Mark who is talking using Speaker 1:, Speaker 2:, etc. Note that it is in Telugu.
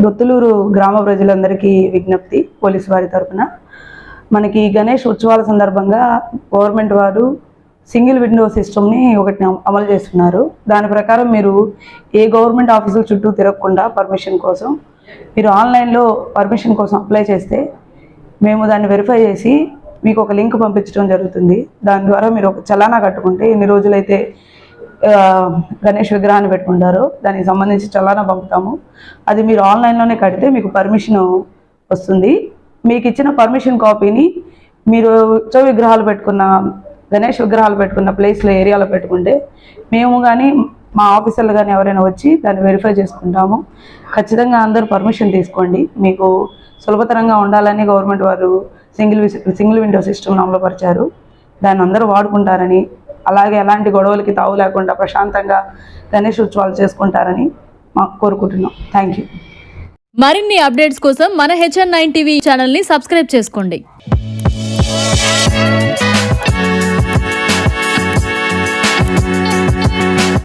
Speaker 1: దొత్తులూరు గ్రామ ప్రజలందరికీ విజ్ఞప్తి పోలీసు వారి తరఫున, మనకి గణేష్ ఉత్సవాల సందర్భంగా గవర్నమెంట్ వారు సింగిల్ విండో సిస్టమ్ని ఒకటి అమలు చేస్తున్నారు. దాని ప్రకారం మీరు ఏ గవర్నమెంట్ ఆఫీసుల చుట్టూ తిరగకుండా పర్మిషన్ కోసం మీరు ఆన్లైన్లో పర్మిషన్ కోసం అప్లై చేస్తే మేము దాన్ని వెరిఫై చేసి మీకు ఒక లింక్ పంపించడం జరుగుతుంది. దాని ద్వారా మీరు ఒక చలానా కట్టుకుంటే ఎన్ని రోజులైతే గణేష్ విగ్రహాన్ని పెట్టుకుంటారో దానికి సంబంధించి చలానా పంపుతాము. అది మీరు ఆన్లైన్లోనే కడితే మీకు పర్మిషన్ వస్తుంది. మీకు ఇచ్చిన పర్మిషన్ కాపీని మీరు ఉత్సవ విగ్రహాలు పెట్టుకున్న గణేష్ విగ్రహాలు పెట్టుకున్న ప్లేస్లో ఏరియాలో పెట్టుకుంటే మేము కానీ మా ఆఫీసర్లు కానీ ఎవరైనా వచ్చి దాన్ని వెరిఫై చేసుకుంటాము. ఖచ్చితంగా అందరూ పర్మిషన్ తీసుకోండి. మీకు సులభతరంగా ఉండాలని గవర్నమెంట్ వారు సింగిల్ విండో సిస్టమ్ను అమలుపరిచారు. దాన్ని అందరూ వాడుకుంటారని, అలాగే ఎలాంటి గొడవలకి తావు లేకుండా ప్రశాంతంగా గణేష్ ఉత్సవాలు చేసుకుంటారని కోరుకుంటున్నాం. Thank you.
Speaker 2: మరిన్ని అప్డేట్స్ కోసం మన HN9 టీవీ ఛానల్ని సబ్స్క్రైబ్ చేసుకోండి.